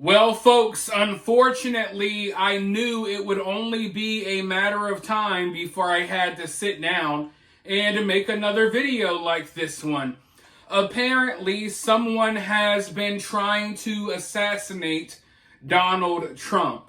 Well, folks, unfortunately, I knew it would only be a matter of time before I had to sit down and make another video like this one. Apparently, someone has been trying to assassinate Donald Trump,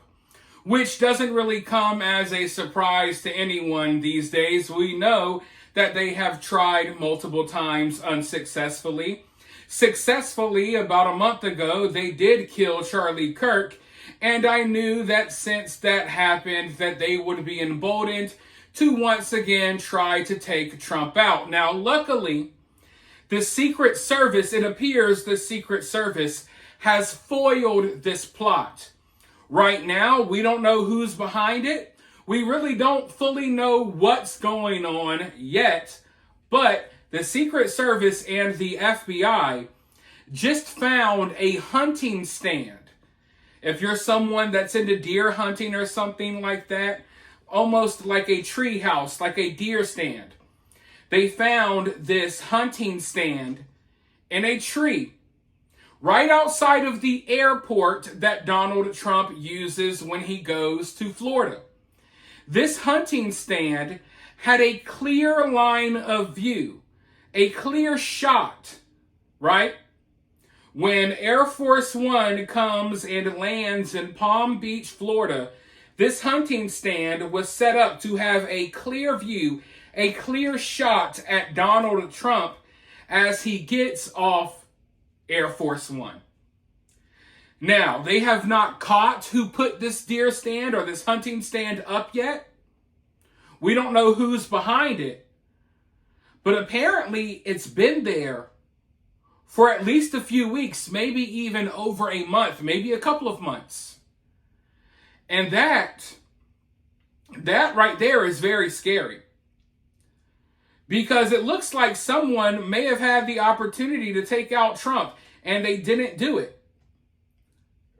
which doesn't really come as a surprise to anyone these days. We know that they have tried multiple times unsuccessfully. Successfully, about a month ago, they did kill Charlie Kirk, and I knew that since that happened, that they would be emboldened to once again try to take Trump out. Now, luckily, the Secret Service, it appears the Secret Service has foiled this plot. Right now, we don't know who's behind it. We really don't fully know what's going on yet, but the Secret Service and the FBI just found a hunting stand. If you're someone that's into deer hunting or something like that, almost like a tree house, like a deer stand. They found this hunting stand in a tree right outside of the airport that Donald Trump uses when he goes to Florida. This hunting stand had a clear line of view, a clear shot, right? When Air Force One comes and lands in Palm Beach, Florida, this hunting stand was set up to have a clear view, a clear shot at Donald Trump as he gets off Air Force One. Now, they have not caught who put this deer stand or this hunting stand up yet. We don't know who's behind it. But apparently, it's been there for at least a few weeks, maybe even over a month, maybe a couple of months. And that right there is very scary. Because it looks like someone may have had the opportunity to take out Trump, and they didn't do it.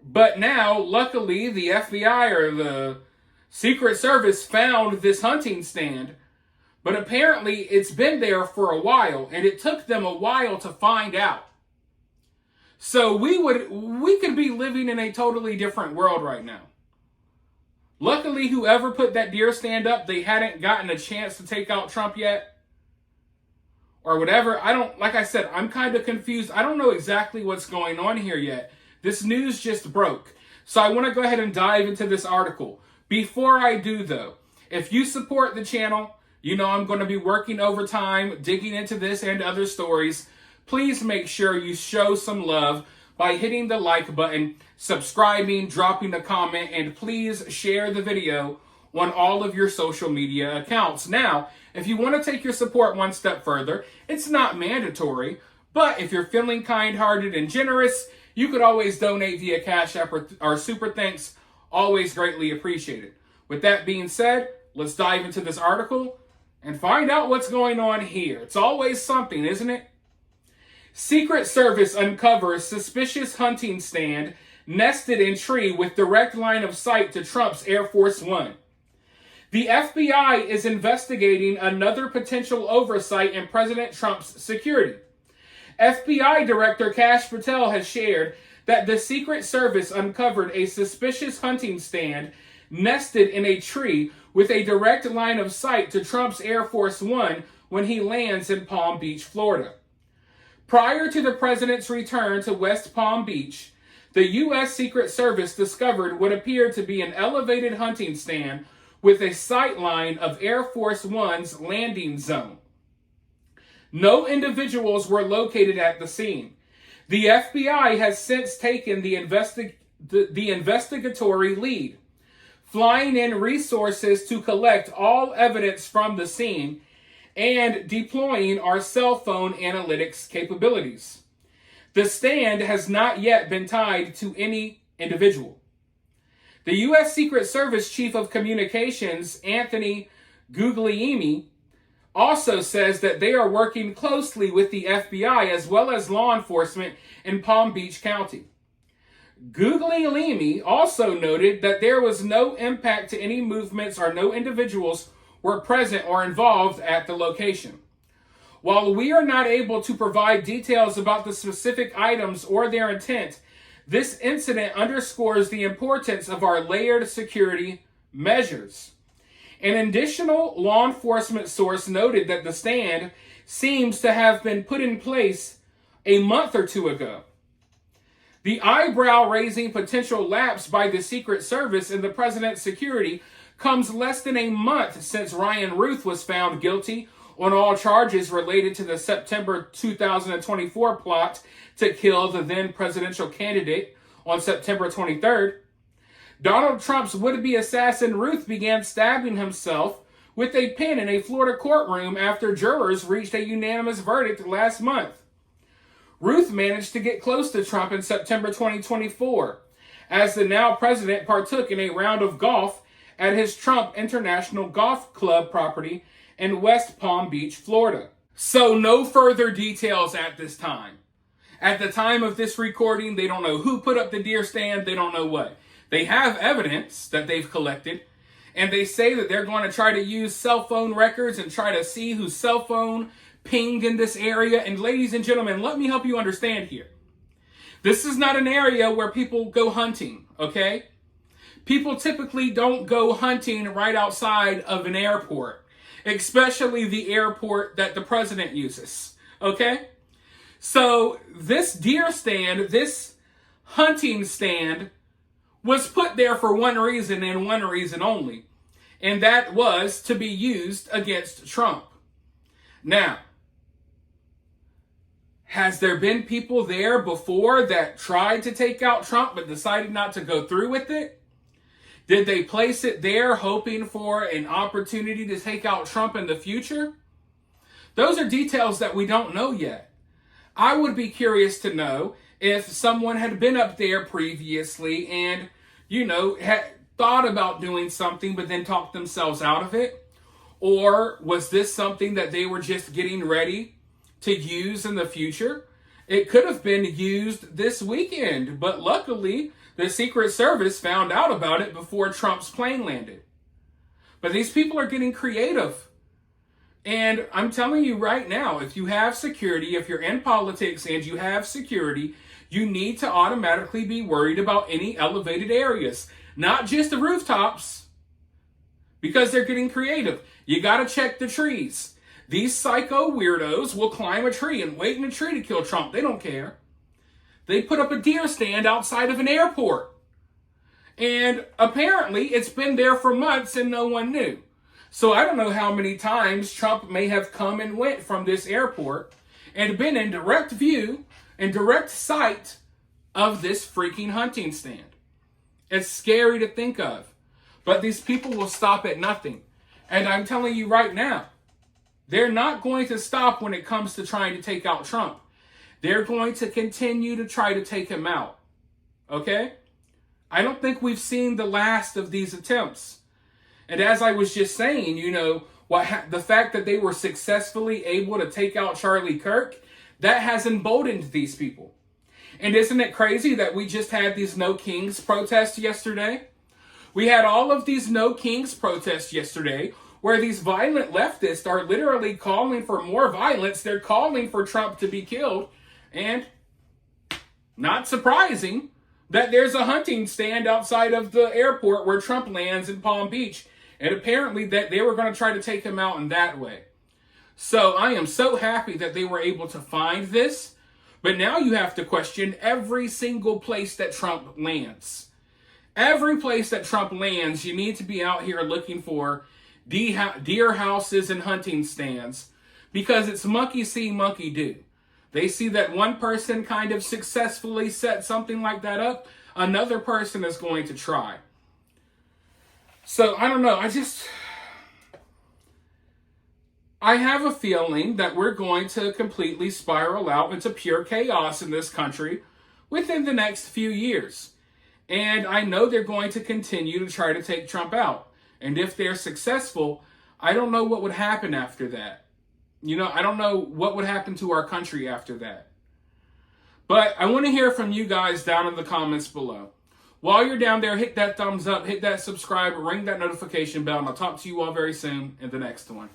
But now, luckily, the FBI or the Secret Service found this hunting stand. But apparently, it's been there for a while, and it took them a while to find out. So we could be living in a totally different world right now. Luckily, whoever put that deer stand up, they hadn't gotten a chance to take out Trump yet. Or whatever. Like I said, I'm kind of confused. I don't know exactly what's going on here yet. This news just broke. So I want to go ahead and dive into this article. Before I do, though, if you support the channel, you know I'm going to be working overtime, digging into this and other stories. Please make sure you show some love by hitting the like button, subscribing, dropping a comment, and please share the video on all of your social media accounts. Now, if you want to take your support one step further, it's not mandatory, but if you're feeling kind-hearted and generous, you could always donate via Cash App or Super Thanks. Always greatly appreciated. With that being said, let's dive into this article and find out what's going on here. It's always something, isn't it? Secret Service uncovers suspicious hunting stand nested in tree with direct line of sight to Trump's Air Force One. The FBI is investigating another potential oversight in President Trump's security. FBI Director Kash Patel has shared that the Secret Service uncovered a suspicious hunting stand nested in a tree with a direct line of sight to Trump's Air Force One when he lands in Palm Beach, Florida. Prior to the president's return to West Palm Beach, the U.S. Secret Service discovered what appeared to be an elevated hunting stand with a sight line of Air Force One's landing zone. No individuals were located at the scene. The FBI has since taken the investigatory lead, flying in resources to collect all evidence from the scene and deploying our cell phone analytics capabilities. The stand has not yet been tied to any individual. The U.S. Secret Service Chief of Communications, Anthony Guglielmi, also says that they are working closely with the FBI as well as law enforcement in Palm Beach County. Guglielmi also noted that there was no impact to any movements or no individuals were present or involved at the location. While we are not able to provide details about the specific items or their intent, This incident underscores the importance of our layered security measures. An additional law enforcement source noted that the stand seems to have been put in place a month or two ago. The eyebrow-raising potential lapse by the Secret Service in the president's security comes less than a month since Ryan Ruth was found guilty on all charges related to the September 2024 plot to kill the then presidential candidate on September 23rd. Donald Trump's would-be assassin Ruth began stabbing himself with a pen in a Florida courtroom after jurors reached a unanimous verdict last month. Ruth managed to get close to Trump in September 2024, as the now president partook in a round of golf at his Trump International Golf Club property in West Palm Beach, Florida. So no further details at this time. At the time of this recording, they don't know who put up the deer stand, they don't know what. They have evidence that they've collected, and they say that they're going to try to use cell phone records and try to see whose cell phone pinged in this area. And ladies and gentlemen, let me help you understand here. This is not an area where people go hunting, okay? People typically don't go hunting right outside of an airport, especially the airport that the president uses, okay? So this deer stand, this hunting stand, was put there for one reason and one reason only, and that was to be used against Trump. Now, has there been people there before that tried to take out Trump but decided not to go through with it? Did they place it there hoping for an opportunity to take out Trump in the future? Those are details that we don't know yet. I would be curious to know if someone had been up there previously and, had thought about doing something but then talked themselves out of it. Or was this something that they were just getting ready to use in the future? It could have been used this weekend, but luckily the Secret Service found out about it before Trump's plane landed. But these people are getting creative. And I'm telling you right now, if you have security, if you're in politics and you have security, you need to automatically be worried about any elevated areas, not just the rooftops, because they're getting creative. You got to check the trees. These psycho weirdos will climb a tree and wait in a tree to kill Trump. They don't care. They put up a deer stand outside of an airport. And apparently it's been there for months and no one knew. So I don't know how many times Trump may have come and went from this airport and been in direct view and direct sight of this freaking hunting stand. It's scary to think of. But these people will stop at nothing. And I'm telling you right now, they're not going to stop when it comes to trying to take out Trump. They're going to continue to try to take him out. Okay? I don't think we've seen the last of these attempts. And as I was just saying, the fact that they were successfully able to take out Charlie Kirk, that has emboldened these people. And isn't it crazy that we just had these No Kings protests yesterday? We had all of these No Kings protests yesterday where these violent leftists are literally calling for more violence. They're calling for Trump to be killed. And not surprising that there's a hunting stand outside of the airport where Trump lands in Palm Beach. And apparently that they were going to try to take him out in that way. So I am so happy that they were able to find this. But now you have to question every single place that Trump lands. Every place that Trump lands, you need to be out here looking for deer houses and hunting stands, because it's monkey see, monkey do. They see that one person kind of successfully set something like that up, another person is going to try. So I don't know, I have a feeling that we're going to completely spiral out into pure chaos in this country within the next few years. And I know they're going to continue to try to take Trump out. And if they're successful, I don't know what would happen after that. I don't know what would happen to our country after that. But I want to hear from you guys down in the comments below. While you're down there, hit that thumbs up, hit that subscribe, ring that notification bell, and I'll talk to you all very soon in the next one.